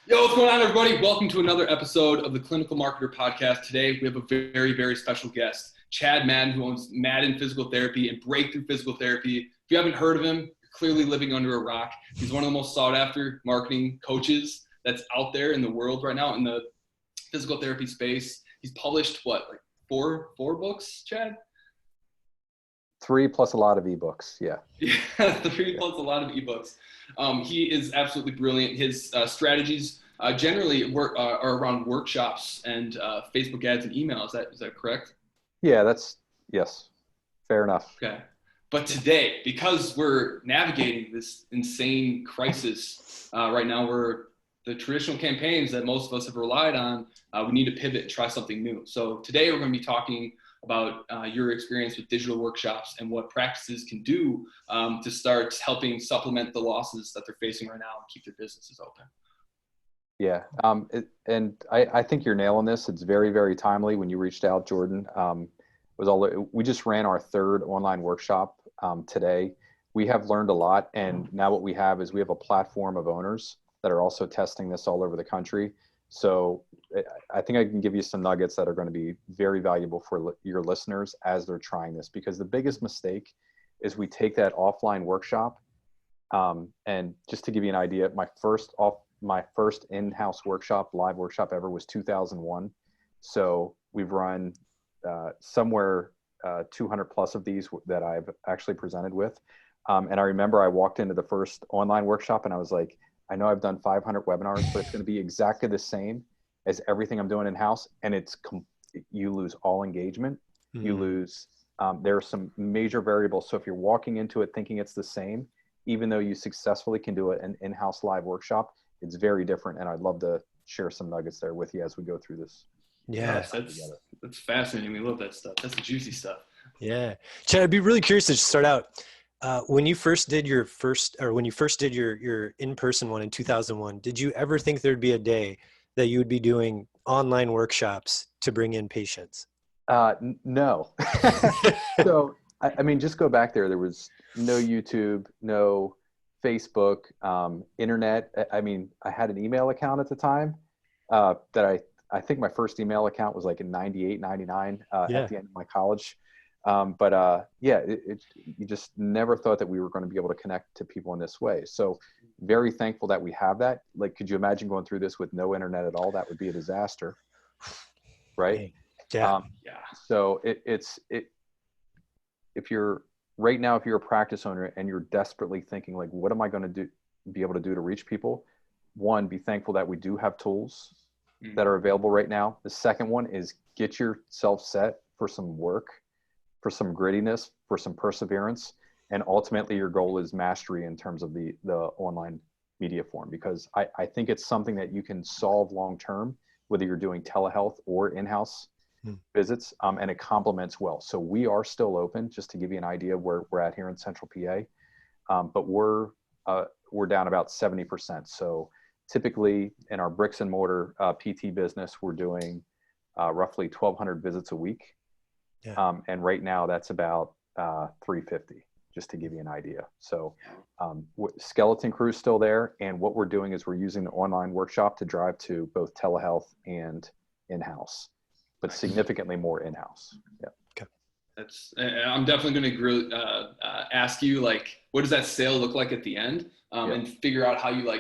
Yo, what's going on, everybody? Welcome to another episode of the Clinical Marketer Podcast. Today, we have a very, very special guest, Chad Madden, who owns Madden Physical Therapy and Breakthrough Physical Therapy. If you haven't heard of him, you're clearly living under a rock. He's one of the most sought-after marketing coaches that's out there in the world right now in the physical therapy space. He's published, four books, Chad? 3 plus a lot of ebooks. Yeah. Yeah, 3 plus a lot of ebooks. He is absolutely brilliant. His strategies generally are around workshops and Facebook ads and email. Is that correct? Yeah, yes. Fair enough. Okay. But today, because we're navigating this insane crisis right now, where the traditional campaigns that most of us have relied on, we need to pivot and try something new. So today we're going to be talking about your experience with digital workshops and what practices can do to start helping supplement the losses that they're facing right now and keep their businesses open. Yeah. I think you're nailing this. It's very, very timely when you reached out, Jordan. We just ran our 3rd online workshop today. We have learned a lot. And now what we have is we have a platform of owners that are also testing this all over the country. So I think I can give you some nuggets that are going to be very valuable for your listeners as they're trying this, because the biggest mistake is we take that offline workshop. And just to give you an idea, my first in-house workshop, live workshop ever was 2001. So we've run somewhere 200 plus of these that I've actually presented with. And I remember I walked into the first online workshop and I was like, I know I've done 500 webinars, but it's going to be exactly the same as everything I'm doing in-house. And you lose all engagement. Mm-hmm. You lose, there are some major variables. So if you're walking into it thinking it's the same, even though you successfully can do an in-house live workshop, it's very different. And I'd love to share some nuggets there with you as we go through this. Yes, that's fascinating. We love that stuff. That's the juicy stuff. Yeah. Chad, I'd be really curious to start out. When you first did your in-person one in 2001, did you ever think there'd be a day that you would be doing online workshops to bring in patients? No. So, I mean, just go back there. There was no YouTube, no Facebook, internet. I mean, I had an email account at the time that I think my first email account was like in 98, 99 at the end of my college. You just never thought that we were going to be able to connect to people in this way. So very thankful that we have that. Like, could you imagine going through this with no internet at all? That would be a disaster. Right. Yeah. So if you're a practice owner and you're desperately thinking like, what am I going to be able to do to reach people? One, be thankful that we do have tools that are available right now. The second one is get yourself set for some work, for some grittiness, for some perseverance. And ultimately your goal is mastery in terms of the online media form, because I think it's something that you can solve long-term, whether you're doing telehealth or in-house visits, and it complements well. So we are still open, just to give you an idea of where we're at here in Central PA. But we're down about 70%. So typically in our bricks and mortar PT business, we're doing roughly 1,200 visits a week. Yeah. And right now that's about 350, just to give you an idea. So skeleton crew is still there. And what we're doing is we're using the online workshop to drive to both telehealth and in-house, but significantly more in-house. Yeah. Okay. I'm definitely going to ask you, like, what does that sale look like at the end? And figure out how you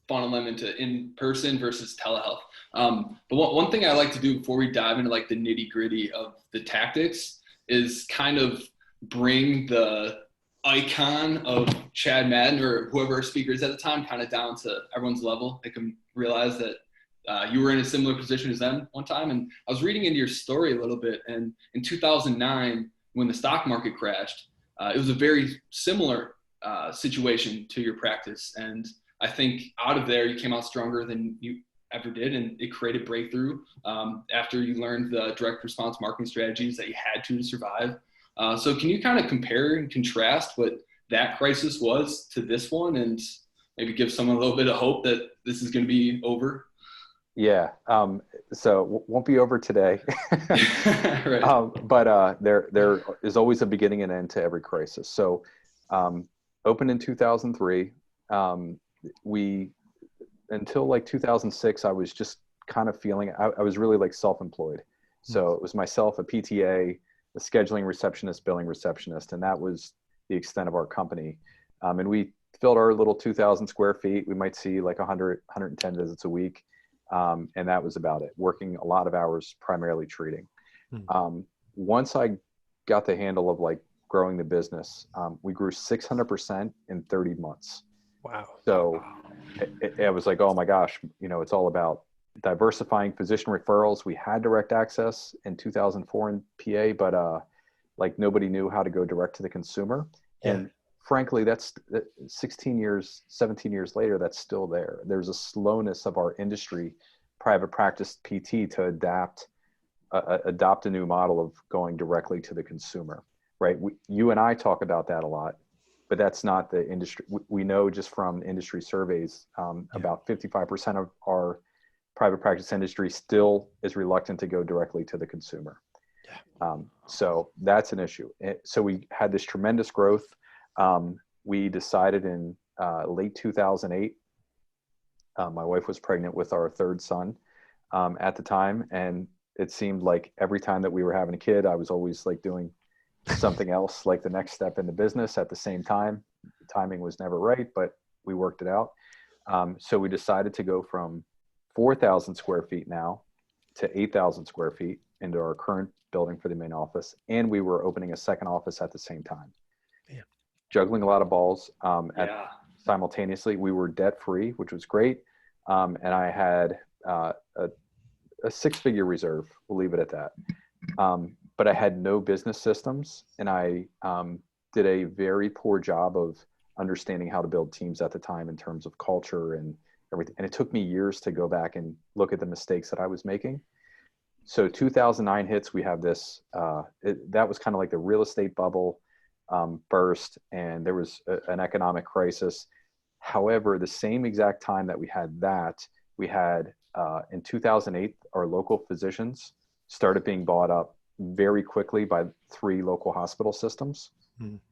funnel them into in-person versus telehealth. But one thing I like to do before we dive into the nitty gritty of the tactics is kind of bring the icon of Chad Madden or whoever our speaker is at the time kind of down to everyone's level. They can realize that you were in a similar position as them one time. And I was reading into your story a little bit. And in 2009, when the stock market crashed, it was a very similar situation to your practice. And I think out of there, you came out stronger than you ever did. And it created breakthrough after you learned the direct response marketing strategies that you had to survive. So can you kind of compare and contrast what that crisis was to this one and maybe give someone a little bit of hope that this is going to be over? Yeah. So won't be over today, right. But there is always a beginning and end to every crisis. So opened in 2003. until like 2006, I was just kind of feeling, I was really like self-employed. So it was myself, a PTA, a scheduling receptionist, billing receptionist, and that was the extent of our company. And we filled our little 2,000 square feet. We might see like 100, 110 visits a week. And that was about it, working a lot of hours, primarily treating. Once I got the handle of like growing the business, we grew 600% in 30 months. Wow. So it was like, oh my gosh, you know, it's all about diversifying physician referrals. We had direct access in 2004 in PA, but like nobody knew how to go direct to the consumer. Yeah. And frankly, that's 16 years, 17 years later, that's still there. There's a slowness of our industry, private practice PT, to adopt a new model of going directly to the consumer, right? You and I talk about that a lot, but that's not the industry. We know just from industry surveys, about 55% of our private practice industry still is reluctant to go directly to the consumer. So that's an issue. So we had this tremendous growth. We decided in late 2008, my wife was pregnant with our third son at the time. And it seemed like every time that we were having a kid, I was always like doing something else, like the next step in the business at the same time. The timing was never right, but we worked it out. So we decided to go from 4,000 square feet now to 8,000 square feet into our current building for the main office. And we were opening a second office at the same time. Yeah. Juggling a lot of balls simultaneously. We were debt free, which was great. And I had a six-figure reserve. We'll leave it at that. But I had no business systems, and I did a very poor job of understanding how to build teams at the time in terms of culture and everything. And it took me years to go back and look at the mistakes that I was making. So 2009 hits, we have this, that was kind of like the real estate bubble burst, and there was an economic crisis. However, the same exact time that we had that, we had in 2008, our local physicians started being bought up very quickly by 3 local hospital systems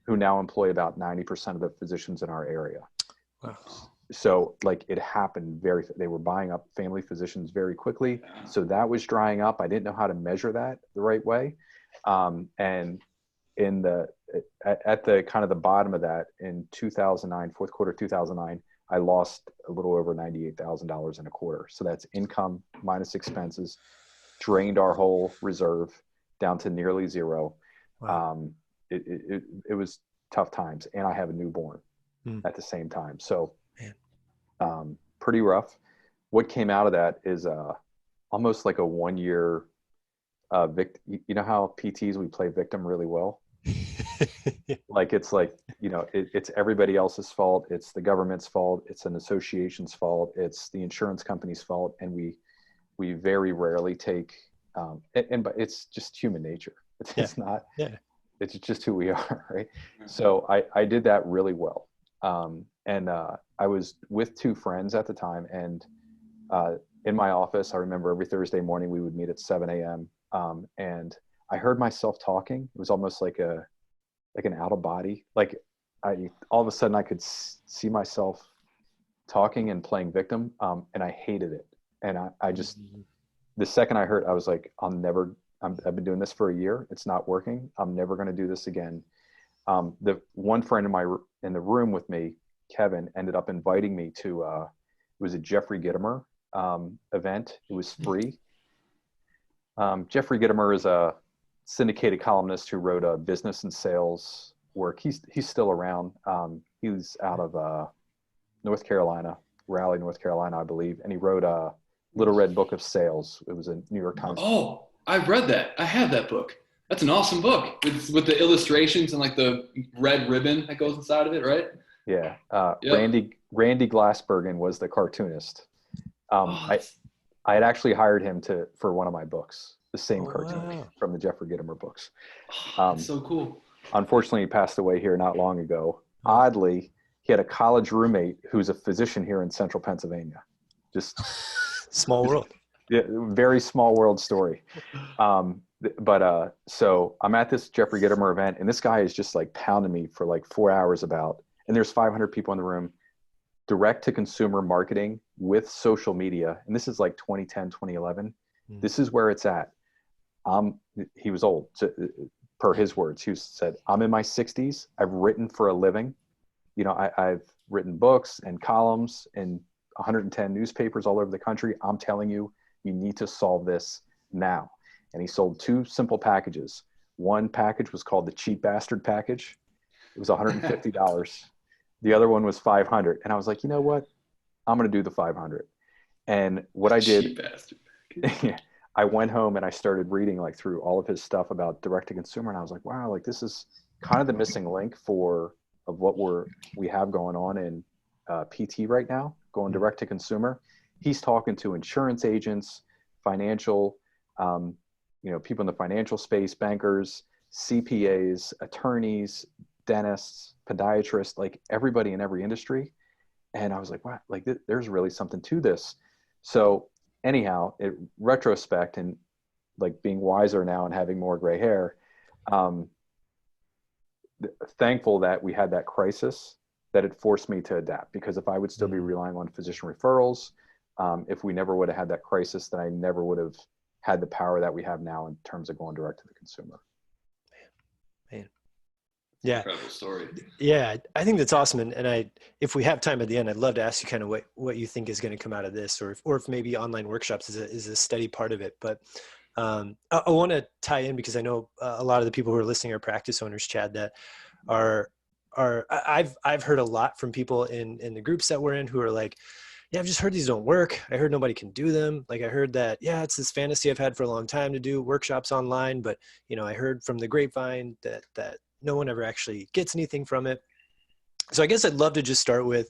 who now employ about 90% of the physicians in our area. Wow. So like it happened they were buying up family physicians very quickly. So that was drying up. I didn't know how to measure that the right way. And at the kind of the bottom of that in 2009, fourth quarter 2009, I lost a little over $98,000 in a quarter. So that's income minus expenses, drained our whole reserve down to nearly zero. Wow. It was tough times, and I have a newborn at the same time. So pretty rough. What came out of that is almost like a 1 year you know how PTs, we play victim really well. Like it's like, you know, it's everybody else's fault. It's the government's fault. It's an association's fault. It's the insurance company's fault. And we very rarely take, but it's just human nature. It's not, it's just who we are. Right. So I did that really well. And I was with 2 friends at the time, and in my office, I remember every Thursday morning we would meet at 7 a.m. And I heard myself talking. It was almost like an out of body. Like all of a sudden I could see myself talking and playing victim. And I hated it. And I just, the second I heard, I was like, I've been doing this for a year. It's not working. I'm never going to do this again. The one friend in the room with me, Kevin, ended up inviting me to, it was a Jeffrey Gitomer event. It was free. Jeffrey Gitomer is a syndicated columnist who wrote a business and sales work. He's still around. He's out of North Carolina, Raleigh, North Carolina, I believe. And he wrote a Little Red Book of Sales. It was a New York Times. Oh, I've read that. I have that book. That's an awesome book with the illustrations and like the red ribbon that goes inside of it, right? Yeah. Randy Glassbergen was the cartoonist. I had actually hired him for one of my books, the same cartoon from the Jeffrey Gitomer books. That's so cool. Unfortunately, he passed away here not long ago. Oddly, he had a college roommate who's a physician here in central Pennsylvania. Just small world. Yeah, very small world story. So I'm at this Jeffrey Gitomer event, and this guy is just like pounding me for like 4 hours and there's 500 people in the room, direct to consumer marketing, with social media, and this is like 2010, 2011, this is where it's at. He was old, so, per his words. He said, I'm in my 60s. I've written for a living. You know, I've written books and columns in 110 newspapers all over the country. I'm telling you, you need to solve this now. And he sold 2 simple packages. One package was called the Cheap Bastard package. It was $150. The other one was $500. And I was like, you know what? I'm going to do the $500. And what I did, Cheap bastard package. I went home and I started reading like through all of his stuff about direct to consumer. And I was like, wow, like this is kind of the missing link of what we have going on in PT right now, going direct to consumer. He's talking to insurance agents, financial, people in the financial space, bankers, CPAs, attorneys, dentists, podiatrists, like everybody in every industry. And I was like, wow, like there's really something to this. So anyhow, retrospect and like being wiser now and having more gray hair, thankful that we had that crisis, that it forced me to adapt, because if I would still be relying on physician referrals, if we never would have had that crisis, then I never would have had the power that we have now in terms of going direct to the consumer. Man. Yeah. Incredible story. Yeah. I think that's awesome. And if we have time at the end, I'd love to ask you kind of what you think is going to come out of this, or if maybe online workshops is a steady part of it. But I want to tie in, because I know a lot of the people who are listening are practice owners, Chad, that I've heard a lot from people in the groups that we're in who are like, yeah, I've just heard these don't work. I heard nobody can do them. Like I heard that, yeah, it's this fantasy I've had for a long time to do workshops online, but I heard from the grapevine that no one ever actually gets anything from it. So I guess I'd love to just start with,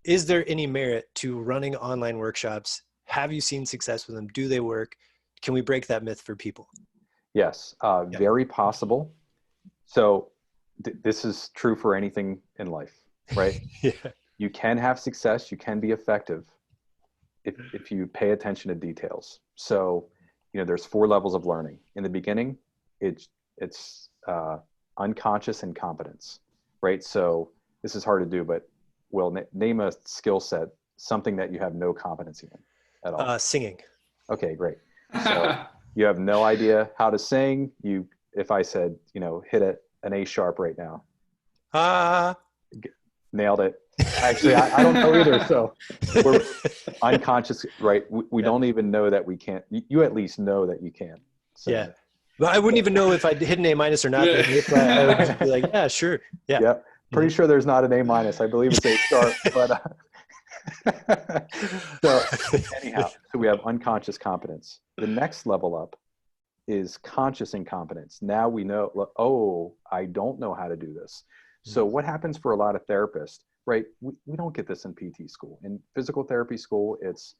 is there any merit to running online workshops? Have you seen success with them? Do they work? Can we break that myth for people? Yes, very possible. So this is true for anything in life, right? Yeah. You can have success. You can be effective if you pay attention to details. So, there's 4 levels of learning. In the beginning, it's unconscious incompetence, right? So this is hard to do, but name a skill set, something that you have no competency in at all. Singing. Okay, great. So you have no idea how to sing. If I said, hit an A sharp right now. Nailed it. Actually, I don't know either. So we're unconscious, right? We don't even know that we can't. You at least know that you can. So, yeah. Well, I wouldn't even know if I'd hit an A- or not. Yeah. I would just be like, yeah, sure. Yeah. Yep. Pretty sure there's not an A-. I believe it's A sharp. But so anyhow, so we have unconscious competence. The next level up is conscious incompetence. Now we know, oh, I don't know how to do this. So what happens for a lot of therapists, right? We don't get this in PT school. In physical therapy school, it's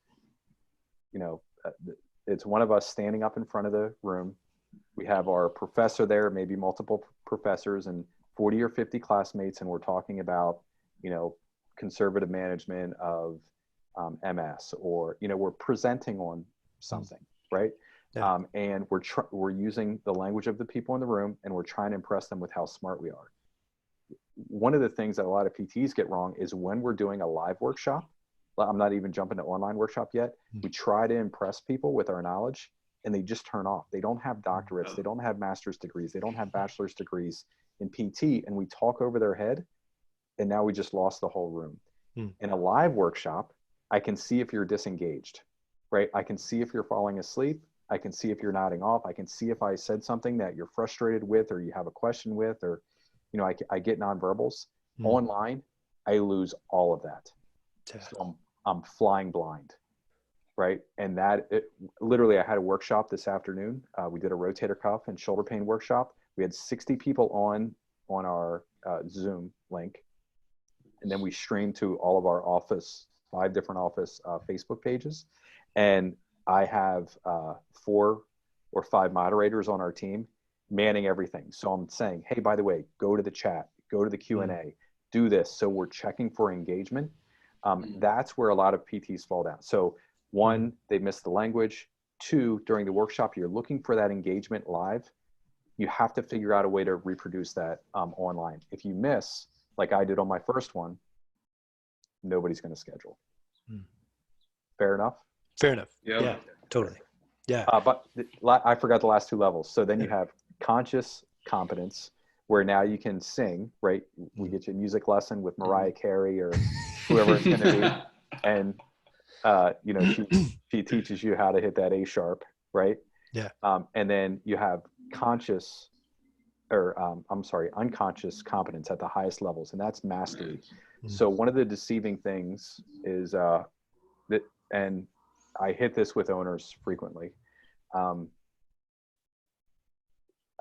one of us standing up in front of the room. We have our professor there, maybe multiple professors and 40 or 50 classmates, and we're talking about, conservative management of MS, or, we're presenting on something, right? Yeah. And we're using the language of the people in the room, and we're trying to impress them with how smart we are. One of the things that a lot of PTs get wrong is when we're doing a live workshop, I'm not even jumping to online workshop yet, we try to impress people with our knowledge, and they just turn off. They don't have doctorates. They don't have master's degrees. They don't have bachelor's degrees in PT, and we talk over their head, and now we just lost the whole room. In a live workshop, I can see if you're disengaged, right? I can see if you're falling asleep. I can see if you're nodding off. I can see if I said something that you're frustrated with, or you have a question with, or, I get nonverbals. Online, I lose all of that. So I'm flying blind, right? And literally, I had a workshop this afternoon. We did a rotator cuff and shoulder pain workshop. We had 60 people on our Zoom link. And then we streamed to all of our 5 different office Facebook pages. And I have 4 or 5 moderators on our team manning everything. So I'm saying, hey, by the way, go to the chat, go to the Q&A, do this. So we're checking for engagement. That's where a lot of PTs fall down. So 1, they miss the language. 2, during the workshop, you're looking for that engagement live. You have to figure out a way to reproduce that online. If you miss, like I did on my first one, nobody's going to schedule. Fair enough. Fair enough. Yep. Yeah, totally. Yeah. But I forgot the last two levels. So then you have conscious competence, where now you can sing, right? We get you a music lesson with Mariah Carey or whoever it's going to be. And, you know, she teaches you how to hit that A sharp, right? Yeah. And then you have unconscious competence at the highest levels, and that's mastery. Right. So one of the deceiving things is that, and I hit this with owners frequently. I've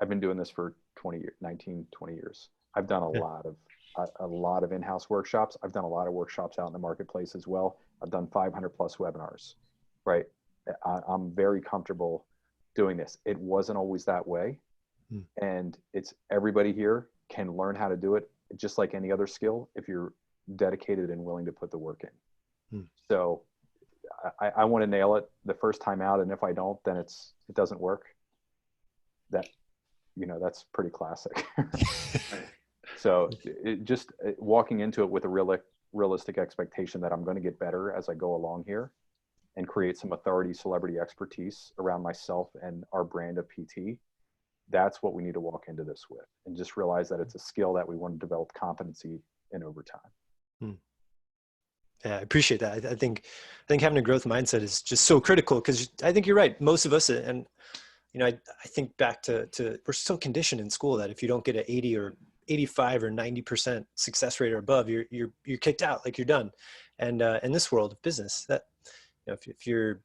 been doing this for 20 years. I've done a lot of in-house workshops. I've done a lot of workshops out in the marketplace as well. I've done 500 plus webinars, right? I'm very comfortable doing this. It wasn't always that way. And it's everybody here can learn how to do it just like any other skill if you're dedicated and willing to put the work in. So I want to nail it the first time out. And if I don't, then it doesn't work. That's pretty classic. So just walking into it with a realistic expectation that I'm going to get better as I go along here and create some authority, celebrity expertise around myself and our brand of PT. That's what we need to walk into this with, and just realize that it's a skill that we want to develop competency in over time. Yeah, I appreciate that. I think having a growth mindset is just so critical, because I think you're right. Most of us, and I think back to we're so conditioned in school that if you don't get an 80 or 85 or 90% success rate or above, you're kicked out, like you're done. And in this world of business, that if you're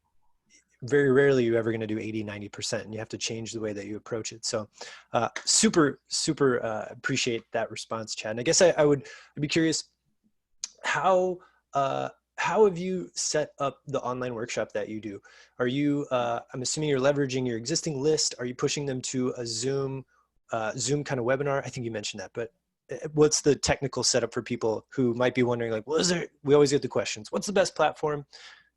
very rarely you're ever going to do 80, 90%, and you have to change the way that you approach it. So super appreciate that response, Chad. And I guess I'd be curious, how have you set up the online workshop that you do? Are you, I'm assuming you're leveraging your existing list. Are you pushing them to a Zoom kind of webinar? I think you mentioned that, but what's the technical setup for people who might be wondering, like, we always get the questions, what's the best platform?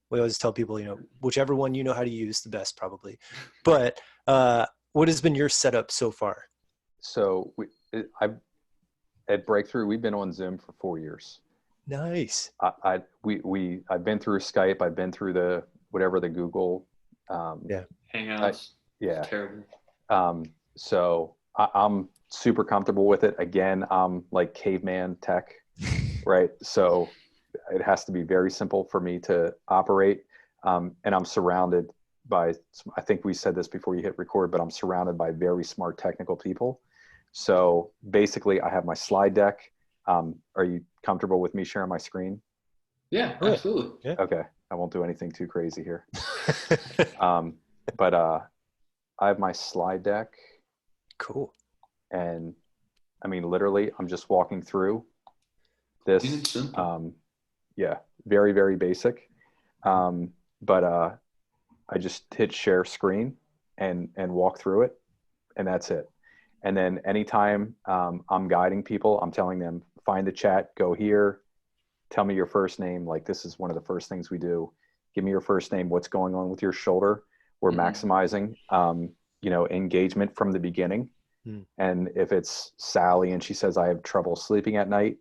We always tell people, whichever one you know how to use, the best probably. But what has been your setup so far? So at Breakthrough, we've been on Zoom for 4 years. Nice. I've been through Skype. I've been through the Google. Hangouts. Terrible. So I'm super comfortable with it. Again, I'm like caveman tech, right? So it has to be very simple for me to operate. And I'm surrounded by, I think we said this before you hit record, but I'm surrounded by very smart technical people. So basically I have my slide deck. Are you comfortable with me sharing my screen? Yeah, absolutely. Yeah. Okay. I won't do anything too crazy here. But I have my slide deck. Cool. And I mean, literally I'm just walking through this. Yeah, very, very basic. But I just hit share screen and walk through it, and that's it. And then anytime I'm guiding people, I'm telling them, find the chat, go here, tell me your first name. Like, this is one of the first things we do. Give me your first name. What's going on with your shoulder? We're maximizing, engagement from the beginning. And if it's Sally and she says, I have trouble sleeping at night,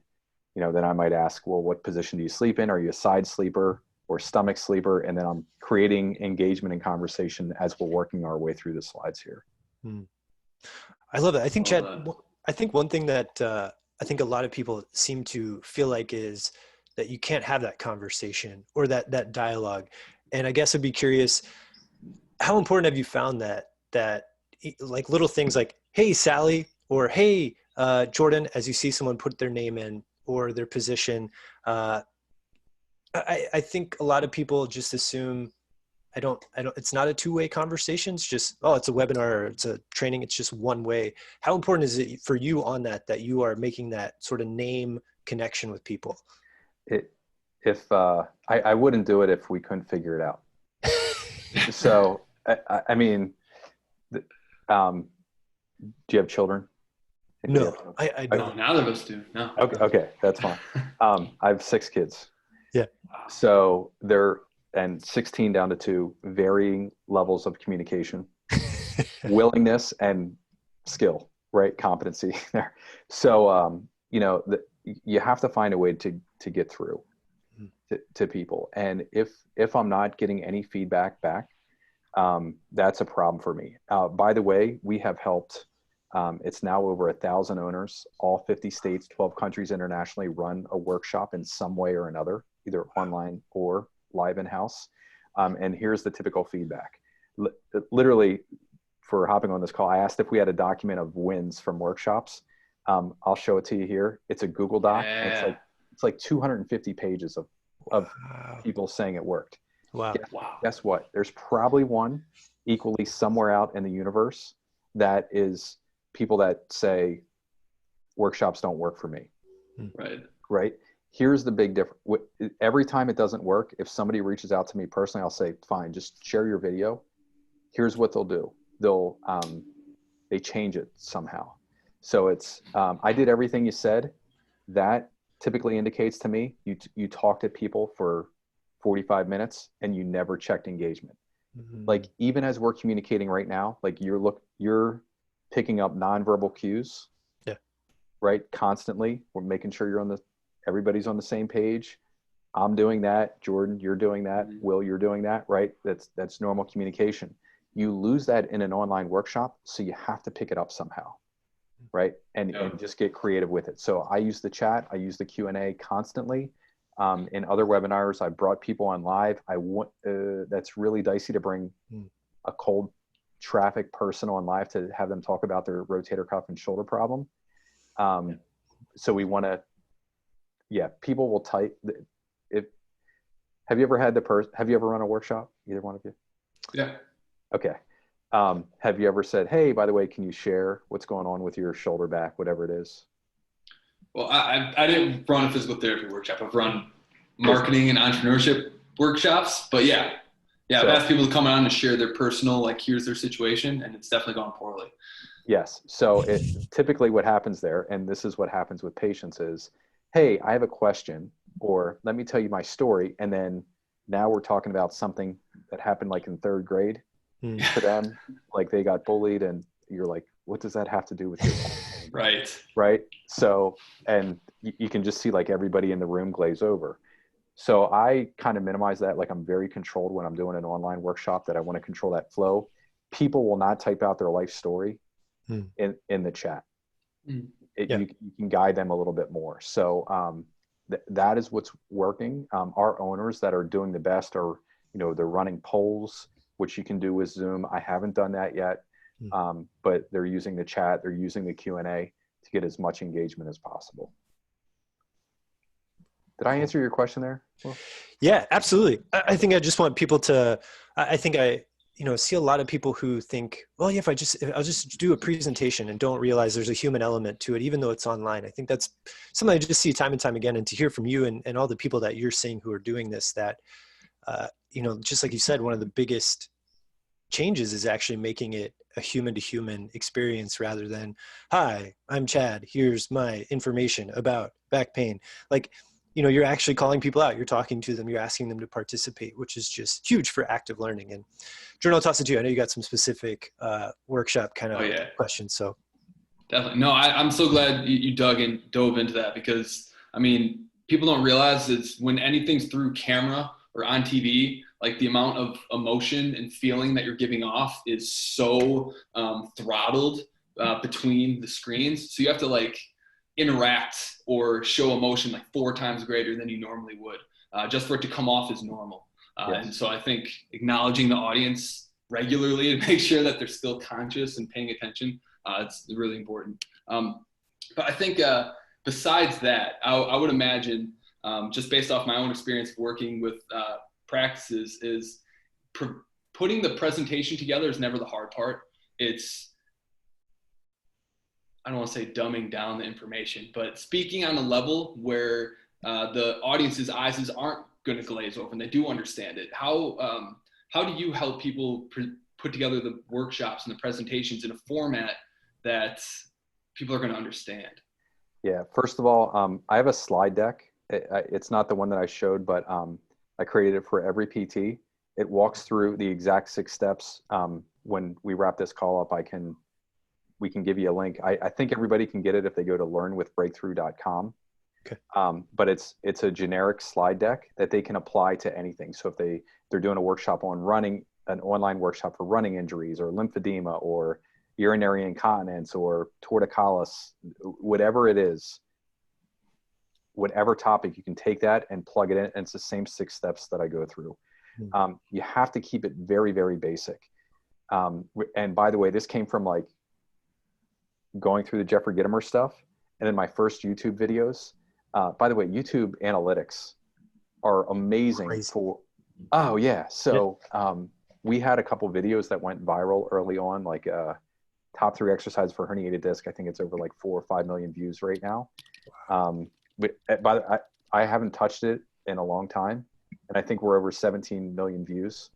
then I might ask, well, what position do you sleep in? Are you a side sleeper or stomach sleeper? And then I'm creating engagement and conversation as we're working our way through the slides here. I love it. I think, Chad, I think one thing that I think a lot of people seem to feel like is that you can't have that conversation or that dialogue. And I guess I'd be curious, how important have you found that like little things like, hey, Sally, or hey, Jordan, as you see someone put their name in or their position, I think a lot of people just assume it's not a two-way conversation. It's just, it's a webinar or it's a training. It's just one way. How important is it for you on that you are making that sort of name connection with people? I wouldn't do it if we couldn't figure it out. So, I mean, do you have children? No, I don't. Neither of us do. No. Okay, that's fine. I have 6 kids. Yeah. So they're 16 down to 2, varying levels of communication, willingness and skill, right? Competency there. So, you have to find a way to get through. to people. And if I'm not getting any feedback back, that's a problem for me. By the way, we have helped, it's now over 1,000 owners, all 50 states, 12 countries internationally run a workshop in some way or another, either online or live in-house. And here's the typical feedback. Literally, for hopping on this call, I asked if we had a document of wins from workshops. I'll show it to you here. It's a Google Doc. Yeah. And it's like 250 pages of Wow. people saying it worked. Wow. Guess what? There's probably one equally somewhere out in the universe that is people that say workshops don't work for me. Right. Here's the big difference. Every time it doesn't work, if somebody reaches out to me personally, I'll say, fine, just share your video. Here's what they'll do. They change it somehow. So it's, I did everything you said. That typically indicates to me, you talk to people for 45 minutes and you never checked engagement. Mm-hmm. Like, even as we're communicating right now, like you're picking up nonverbal cues, right? Constantly. We're making sure everybody's on the same page. I'm doing that. Jordan, you're doing that. Mm-hmm. Will, you're doing that, right? That's normal communication. You lose that in an online workshop, so you have to pick it up somehow, right? And just get creative with it. So I use the chat, I use the Q&A constantly. In other webinars, I brought people on live. That's really dicey to bring a cold traffic person on live to have them talk about their rotator cuff and shoulder problem. So we want to, people will type. Have you ever run a workshop? Either one of you? Yeah. Okay. Have you ever said, hey, by the way, can you share what's going on with your shoulder back, whatever it is? Well, I didn't run a physical therapy workshop. I've run marketing and entrepreneurship workshops, but I've asked people to come on and share their personal, like, here's their situation, and it's definitely gone poorly. Yes. So typically what happens there, and this is what happens with patients, is, hey, I have a question, or let me tell you my story. And then now we're talking about something that happened like in third grade to them, like they got bullied, and you're like, what does that have to do with your right? So, and you can just see like everybody in the room glaze over. So I kind of minimize that. Like, I'm very controlled when I'm doing an online workshop, that I want to control that flow. People will not type out their life story in the chat. You can guide them a little bit more. So that is what's working. Our owners that are doing the best are, they're running polls, which you can do with Zoom. I haven't done that yet, but they're using the chat, they're using the Q&A to get as much engagement as possible. Did I answer your question there? Well, yeah, absolutely. I think I just want people to, I think I see a lot of people who think, well, yeah, I'll just do a presentation, and don't realize there's a human element to it, even though it's online. I think that's something I just see time and time again, and to hear from you and all the people that you're seeing who are doing this, that, just like you said, one of the biggest changes is actually making it a human to human experience, rather than, hi, I'm Chad, here's my information about back pain. Like, you're actually calling people out, you're talking to them, you're asking them to participate, which is just huge for active learning. And Jordan, I'll toss it to you. I know you got some specific workshop kind of questions. So definitely. No, I'm so glad you dove into that, because people don't realize it's when anything's through camera or on TV, like, the amount of emotion and feeling that you're giving off is so throttled between the screens. So you have to like interact or show emotion like 4 times greater than you normally would, just for it to come off as normal. And so I think acknowledging the audience regularly to make sure that they're still conscious and paying attention, it's really important. But I think besides that, I would imagine, just based off my own experience working with practices, is putting the presentation together is never the hard part. It's, I don't want to say dumbing down the information, but speaking on a level where the audience's eyes aren't going to glaze over and they do understand it. How do you help people put together the workshops and the presentations in a format that people are going to understand? Yeah, first of all, I have a slide deck. It's not the one that I showed, but I created it for every PT. It walks through the exact 6 steps. When we wrap this call up, we can give you a link. I think everybody can get it if they go to learnwithbreakthrough.com. Okay. But it's a generic slide deck that they can apply to anything. So if they're doing a workshop on running, an online workshop for running injuries or lymphedema or urinary incontinence or torticollis, whatever it is, whatever topic, you can take that and plug it in, and it's the same 6 steps that I go through. You have to keep it very, very basic. And by the way, this came from like going through the Jeffrey Gitomer stuff, and then my first YouTube videos. By the way, YouTube analytics are amazing. Crazy. Oh yeah. So we had a couple videos that went viral early on, like top 3 exercises for herniated disc. I think it's over like 4 or 5 million views right now. But I haven't touched it in a long time, and I think we're over 17 million views.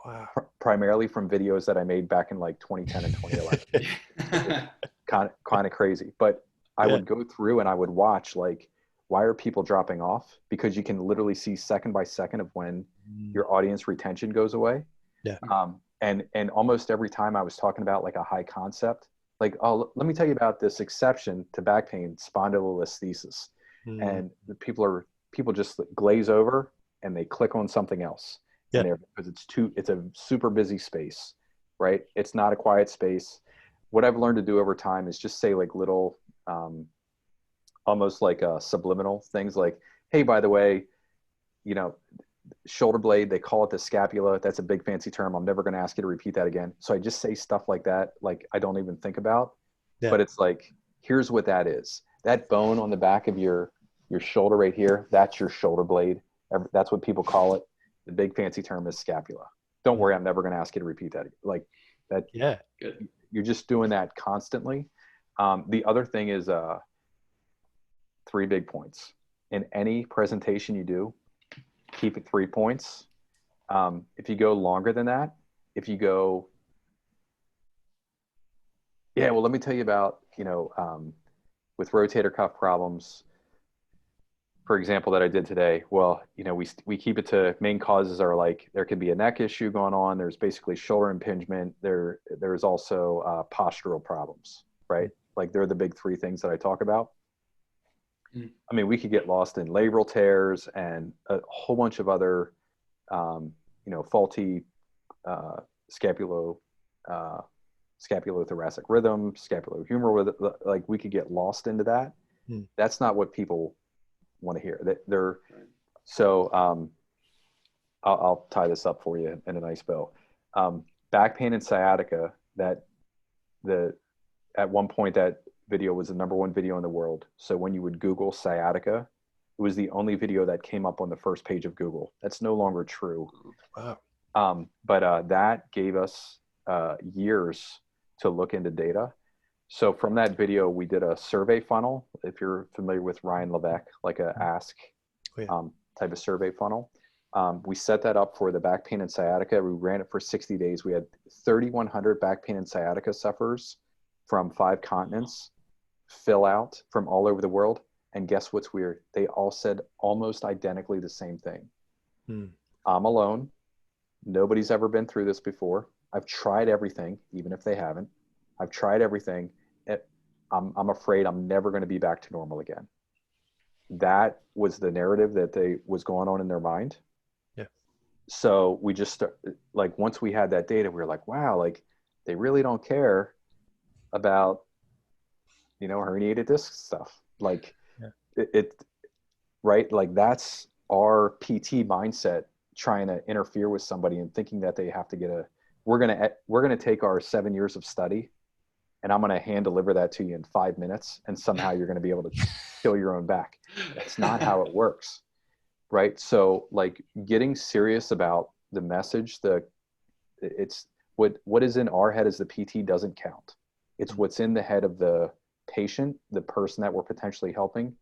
Wow. Primarily from videos that I made back in like 2010 and 2011. kind of crazy. But I would go through and I would watch, like, why are people dropping off? Because you can literally see second by second of when your audience retention goes away. Yeah. And almost every time I was talking about like a high concept, like, oh, let me tell you about this exception to back pain, spondylolisthesis. And the people just glaze over and they click on something else. Yeah. Because it's a super busy space, right? It's not a quiet space. What I've learned to do over time is just say like little, almost like subliminal things like, hey, by the way, shoulder blade, they call it the scapula. That's a big fancy term. I'm never going to ask you to repeat that again. So I just say stuff like that, like I don't even think about, but it's like, here's what that is. That bone on the back of your shoulder right here, that's your shoulder blade. That's what people call it. The big fancy term is scapula. Don't worry, I'm never going to ask you to repeat that. Like that. Yeah. Good. You're just doing that constantly. The other thing is 3 big points. In any presentation you do, keep it 3 points. If you go longer than that, let me tell you about, with rotator cuff problems, for example, that I did today. Well, we keep it to main causes are like, there could be a neck issue going on. There's basically shoulder impingement. There's also postural problems, right? Like they're the big 3 things that I talk about. I mean, we could get lost in labral tears and a whole bunch of other, faulty scapulothoracic rhythm, scapulohumeral rhythm. Like we could get lost into that. That's not what people want to hear. I'll tie this up for you in a nice bow. Back pain and sciatica, at one point that video was the #1 video in the world. So when you would Google sciatica, it was the only video that came up on the first page of Google. That's no longer true. Wow. But that gave us years to look into data. So from that video, we did a survey funnel. If you're familiar with Ryan Levesque, like a ask type of survey funnel. We set that up for the back pain and sciatica. We ran it for 60 days. We had 3,100 back pain and sciatica sufferers from 5 continents fill out from all over the world. And guess what's weird? They all said almost identically the same thing. I'm alone. Nobody's ever been through this before. I've tried everything, even if they haven't. I've tried everything. I'm afraid I'm never going to be back to normal again. That was the narrative that was going on in their mind. Yeah. So we just once we had that data, we were like, wow, like they really don't care about, herniated disc stuff. Like right? Like that's our PT mindset trying to interfere with somebody and thinking that they have to we're going to take our 7 years of study and I'm going to hand deliver that to you in 5 minutes. And somehow you're going to be able to kill your own back. That's not how it works. Right. So like getting serious about the message, it's what is in our head as the PT doesn't count. It's what's in the head of the patient, the person that we're potentially helping,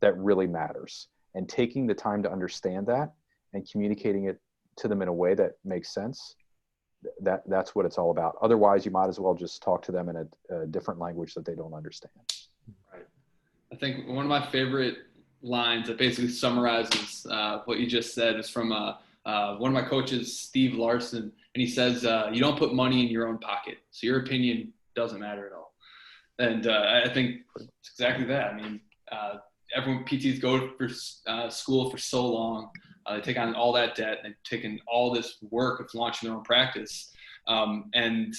that really matters. And taking the time to understand that and communicating it to them in a way that makes sense, that's what it's all about. Otherwise, you might as well just talk to them in a different language that they don't understand. Right. I think one of my favorite lines that basically summarizes what you just said is from one of my coaches, Steve Larson, and he says, you don't put money in your own pocket, so your opinion doesn't matter at all. And I think it's exactly that. I mean, everyone PTs go for school for so long. They take on all that debt, and they've taken all this work of launching their own practice. And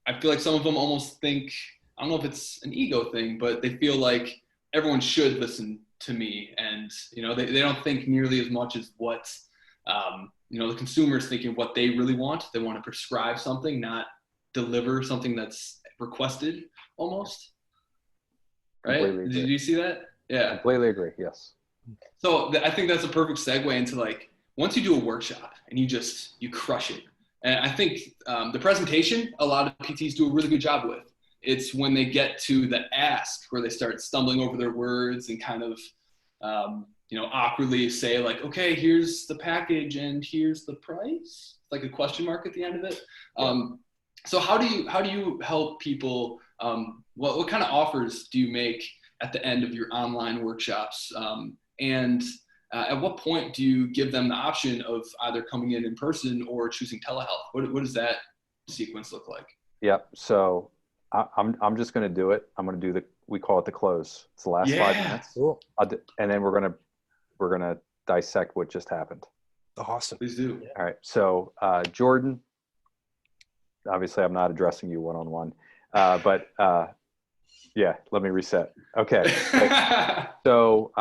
I feel like some of them almost think, I don't know if it's an ego thing, but they feel like everyone should listen to me. And, they don't think nearly as much as what, the consumer is thinking what they really want. They want to prescribe something, not deliver something that's requested almost. Right? Did you see that? Yeah. Completely agree. Yes. So I think that's a perfect segue into like, once you do a workshop and you crush it. And I think the presentation, a lot of PTs do a really good job with. It's when they get to the ask where they start stumbling over their words and kind of, awkwardly say like, okay, here's the package and here's the price, like a question mark at the end of it. So how do you help people? What kind of offers do you make at the end of your online workshops? And at what point do you give them the option of either coming in person or choosing telehealth? What does that sequence look like? Yep. So I'm just going to do it. I'm going to do we call it the close. It's the last 5 minutes. Cool. And then we're going to dissect what just happened. Awesome. Please do. All right. So Jordan, obviously I'm not addressing you one-on-one, but yeah, let me reset. Okay. So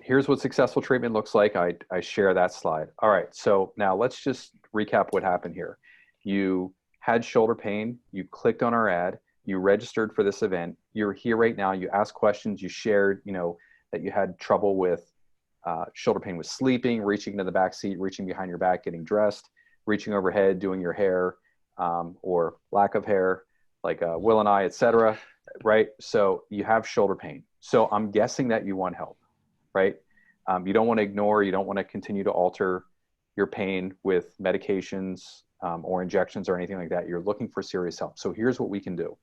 here's what successful treatment looks like. I share that slide. All right. So now let's just recap what happened here. You had shoulder pain. You clicked on our ad. You registered for this event. You're here right now. You asked questions. You shared, that you had trouble with shoulder pain with sleeping, reaching into the back seat, reaching behind your back, getting dressed, reaching overhead, doing your hair, or lack of hair, like Will and I, et cetera. Right. So you have shoulder pain. So I'm guessing that you want help, right? You don't want to ignore, you don't want to continue to alter your pain with medications or injections or anything like that. You're looking for serious help. So here's what we can do.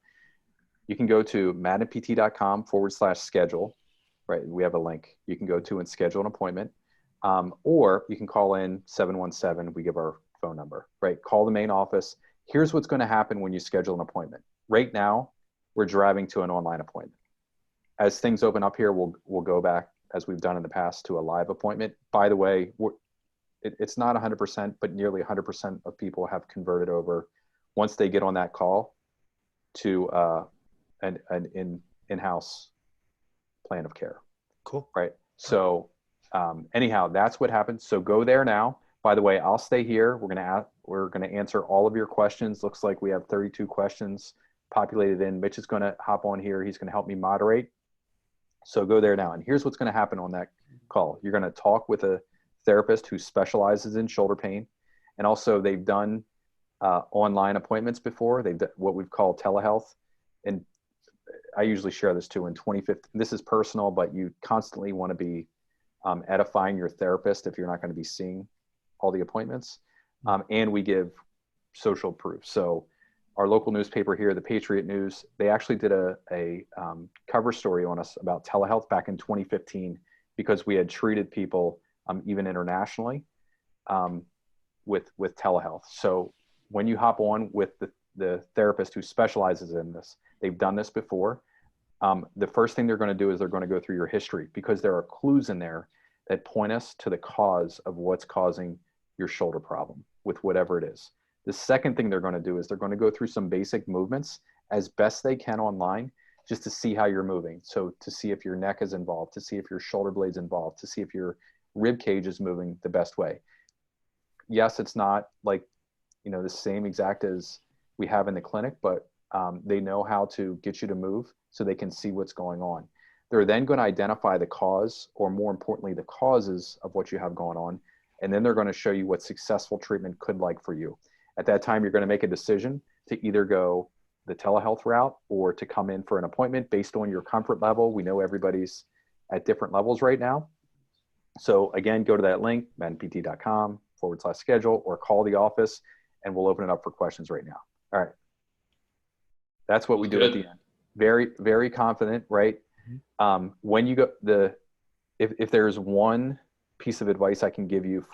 You can go to maddenpt.com/schedule, right? We have a link you can go to and schedule an appointment. Or you can call in 717, we give our phone number, right? Call the main office. Here's what's going to happen when you schedule an appointment. Right now, we're driving to an online appointment. As things open up here, we'll go back, as we've done in the past, to a live appointment. By the way, it's not 100%, but nearly 100% of people have converted over once they get on that call to an in-house plan of care. Cool. Right. So anyhow, that's what happens. So go there now. By the way, I'll stay here. We're gonna answer all of your questions. Looks like we have 32 questions populated in. Mitch is gonna hop on here. He's gonna help me moderate. So go there now. And here's what's gonna happen on that call. You're gonna talk with a therapist who specializes in shoulder pain. And also they've done online appointments before. They've done what we've called telehealth. And I usually share this too. In 2015, this is personal, but you constantly want to be edifying your therapist if you're not going to be seeing all the appointments. And we give social proof. So our local newspaper here, the Patriot News, they actually did a cover story on us about telehealth back in 2015 because we had treated people even internationally with telehealth. So when you hop on with the therapist who specializes in this, they've done this before. The first thing they're going to do is they're going to go through your history because there are clues in there that point us to the cause of what's causing your shoulder problem with whatever it is. The second thing they're going to do is they're going to go through some basic movements as best they can online just to see how you're moving. So to see if your neck is involved, to see if your shoulder blade's involved, to see if your rib cage is moving the best way. Yes, it's not like, the same exact as we have in the clinic, but they know how to get you to move so they can see what's going on. They're then going to identify the cause, or more importantly, the causes of what you have going on. And then they're going to show you what successful treatment could like for you. At that time, you're going to make a decision to either go the telehealth route or to come in for an appointment based on your comfort level. We know everybody's at different levels right now. So again, go to that link, maddenpt.com/schedule, or call the office and we'll open it up for questions right now. All right. That's what we do at the end. Very, very confident, right? When you go if there's one piece of advice I can give you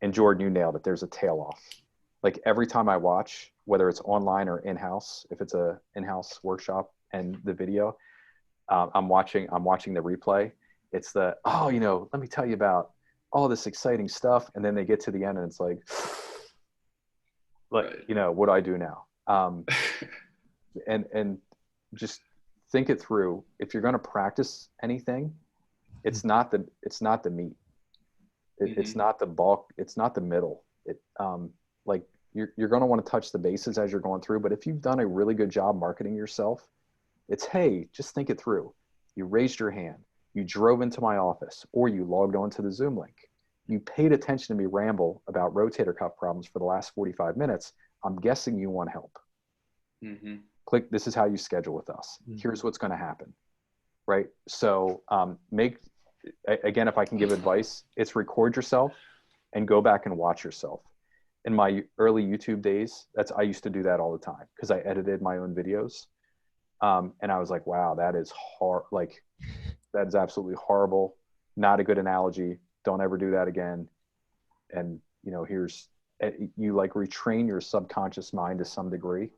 and Jordan, you nailed it. There's a tail off. Like every time I watch, whether it's online or in-house, if it's a in-house workshop and the video, I'm watching the replay. It's the, oh, let me tell you about all this exciting stuff. And then they get to the end and it's like, Right. What do I do now? And just think it through. If you're going to practice anything, it's not the meat. It's not the bulk. It's not the middle. Like you're going to want to touch the bases as you're going through. But if you've done a really good job marketing yourself, it's, hey, just think it through. You raised your hand. You drove into my office, or you logged onto the Zoom link. You paid attention to me ramble about rotator cuff problems for the last 45 minutes. I'm guessing you want help. Mm-hmm. Click. This is how you schedule with us. Here's what's going to happen. Right. So again, if I can give advice, it's record yourself and go back and watch yourself. In my early YouTube days, I used to do that all the time because I edited my own videos. And I was like, wow, that is hard. Like, that is absolutely horrible. Not a good analogy. Don't ever do that again. And, you like retrain your subconscious mind to some degree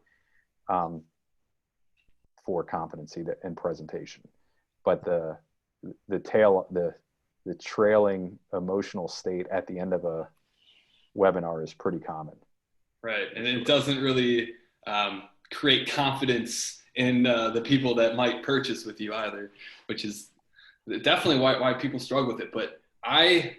for competency and presentation. But the trailing emotional state at the end of a webinar is pretty common. Right. And it doesn't really create confidence in the people that might purchase with you either, which is definitely why people struggle with it. But I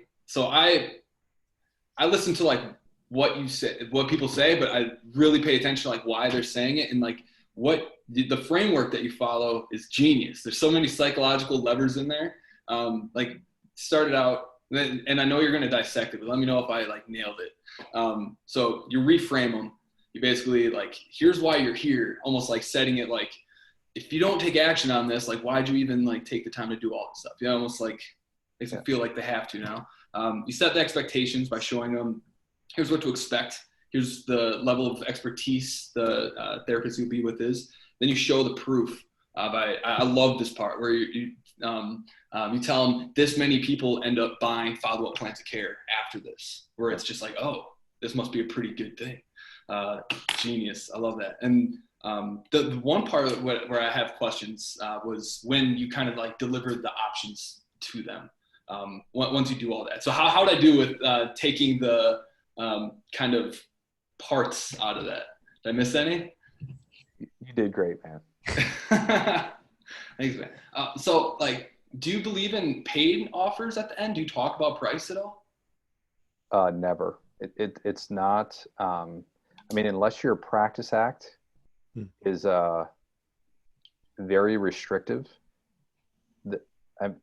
listen to like what you say, what people say, but I really pay attention to like why they're saying it, and like what the framework that you follow is genius. There's so many psychological levers in there. Like started out, and I know you're going to dissect it, but let me know if I like nailed it. So you reframe them. You basically like, here's why you're here, almost like setting it like, if you don't take action on this, like, why'd you even like take the time to do all this stuff? Almost like makes them feel like they have to now. You set the expectations by showing them, here's what to expect. Here's the level of expertise the therapist you'll be with is. Then you show the proof. I love this part where you tell them this many people end up buying follow-up plans of care after this, where it's just like, oh, this must be a pretty good thing. Genius. I love that. And the one part of where I have questions was when you kind of like delivered the options to them once you do all that. So how would I do with taking the kind of parts out of that? Did I miss any? You did great, man. Thanks, man. So like, do you believe in paid offers at the end? Do you talk about price at all? Never. It's not, unless your practice act is very restrictive. I'm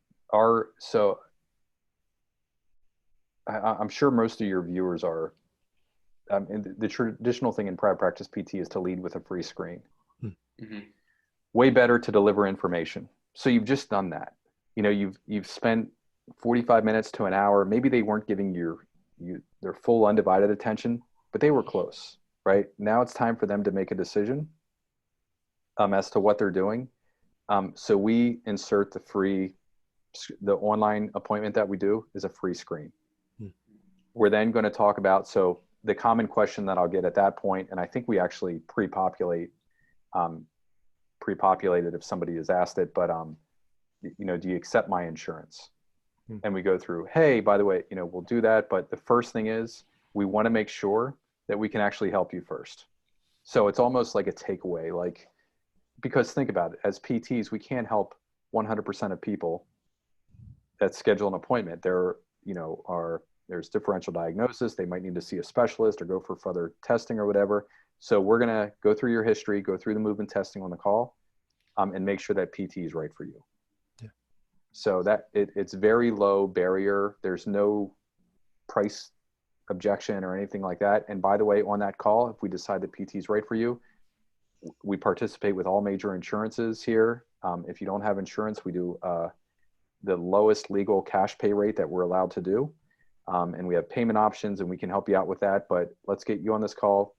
sure most of your viewers are, the traditional thing in private practice PT is to lead with a free screen. Mm-hmm. Way better to deliver information. So you've just done that. You've spent 45 minutes to an hour. Maybe they weren't giving you their full undivided attention, but they were close, right? Now it's time for them to make a decision as to what they're doing. So we insert the online appointment that we do is a free screen. We're then going to talk about, so the common question that I'll get at that point, and I think we actually pre-populate it if somebody has asked it, but do you accept my insurance? And we go through, hey, by the way, we'll do that. But the first thing is we want to make sure that we can actually help you first. So it's almost like a takeaway, because think about it, as PTs, we can't help 100% of people that schedule an appointment. There's differential diagnosis. They might need to see a specialist or go for further testing or whatever. So we're going to go through your history, go through the movement testing on the call, and make sure that PT is right for you. So that it's very low barrier. There's no price objection or anything like that. And by the way, on that call, if we decide that PT is right for you, we participate with all major insurances here. If you don't have insurance, we do the lowest legal cash pay rate that we're allowed to do. And we have payment options and we can help you out with that. But let's get you on this call.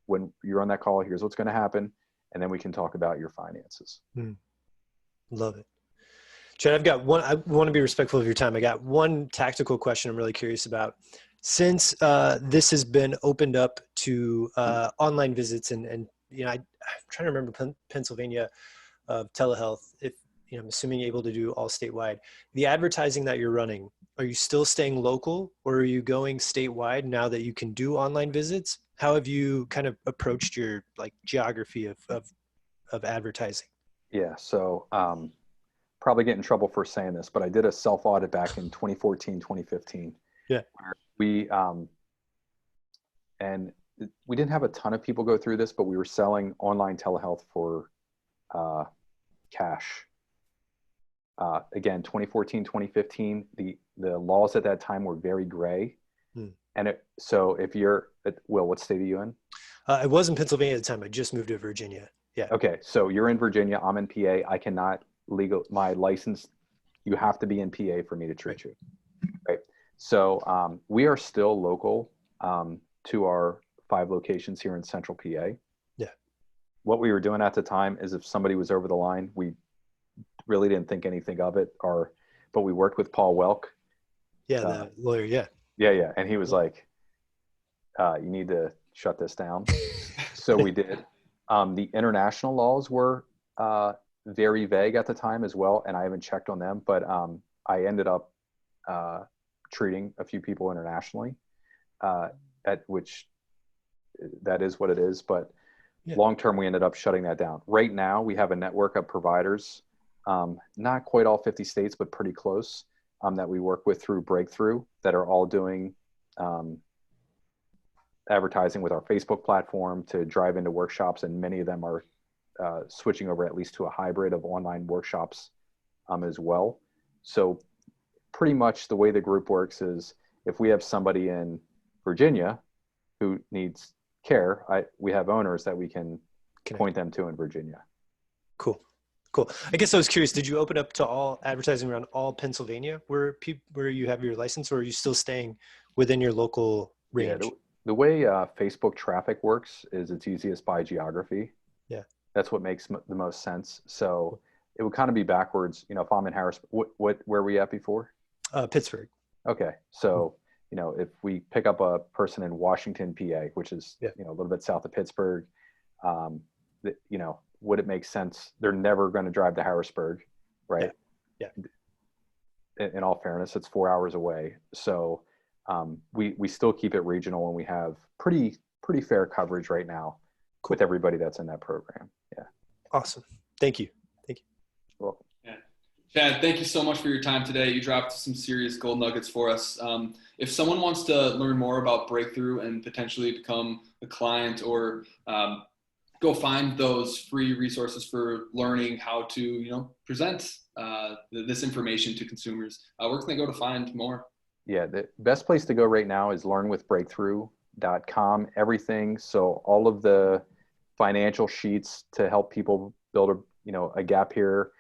When you're on that call, here's what's going to happen. And then we can talk about your finances. Love it. Chad, I want to be respectful of your time. I got one tactical question I'm really curious about. Since this has been opened up to online visits and I'm trying to remember Pennsylvania, of telehealth, if I'm assuming able to do all statewide, the advertising that you're running, are you still staying local or are you going statewide now that you can do online visits? How have you kind of approached your like geography of advertising? Yeah. So probably get in trouble for saying this, but I did a self audit back in 2014, 2015. Yeah. Where and we didn't have a ton of people go through this, but we were selling online telehealth for cash. Again, 2014, 2015, the laws at that time were very gray. And so if you're, Will, what state are you in? I was in Pennsylvania at the time. I just moved to Virginia. Yeah. Okay. So you're in Virginia. I'm in PA. I cannot my license, you have to be in PA for me to treat you. Right. So we are still local to our 5 locations here in central PA. Yeah. What we were doing at the time is if somebody was over the line, we really didn't think anything of it, but we worked with Paul Welk. Yeah, the lawyer. Yeah. Yeah. And he was like, you need to shut this down. So we did. The international laws were very vague at the time as well, and I haven't checked on them, but I ended up treating a few people internationally, at which that is what it is. But long term, we ended up shutting that down. Right now, we have a network of providers, not quite all 50 states, but pretty close, that we work with through Breakthrough that are all doing advertising with our Facebook platform to drive into workshops, and many of them are switching over at least to a hybrid of online workshops as well. So pretty much the way the group works is if we have somebody in Virginia who needs care, we have owners that we can point them to in Virginia. Cool. I guess I was curious, did you open up to all advertising around all Pennsylvania where you have your license, or are you still staying within your local range? Yeah, the way Facebook traffic works is it's easiest by geography. Yeah. That's what makes the most sense. So it would kind of be backwards. If I'm in Harris, where were we at before? Pittsburgh. Okay. So, if we pick up a person in Washington, PA, which is, a little bit south of Pittsburgh, would it make sense? They're never going to drive to Harrisburg, right? Yeah. In all fairness, it's 4 hours away. So we still keep it regional, and we have pretty fair coverage right now with everybody that's in that program. Yeah. Awesome. Thank you. You're welcome. Yeah. Chad, thank you so much for your time today. You dropped some serious gold nuggets for us. If someone wants to learn more about Breakthrough and potentially become a client, or go find those free resources for learning how to, present this information to consumers, where can they go to find more? Yeah, the best place to go right now is learnwithbreakthrough.com. Everything. So all of the financial sheets to help people build a gap here,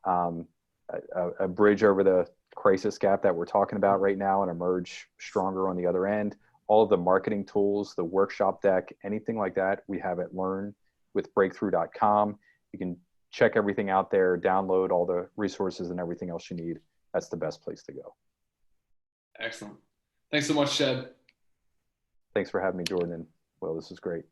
a bridge over the crisis gap that we're talking about right now and emerge stronger on the other end. All of the marketing tools, the workshop deck, anything like that, we have at learnwithbreakthrough.com. You can check everything out there, download all the resources and everything else you need. That's the best place to go. Excellent. Thanks so much, Chad. Thanks for having me, Jordan. And Will, this is great.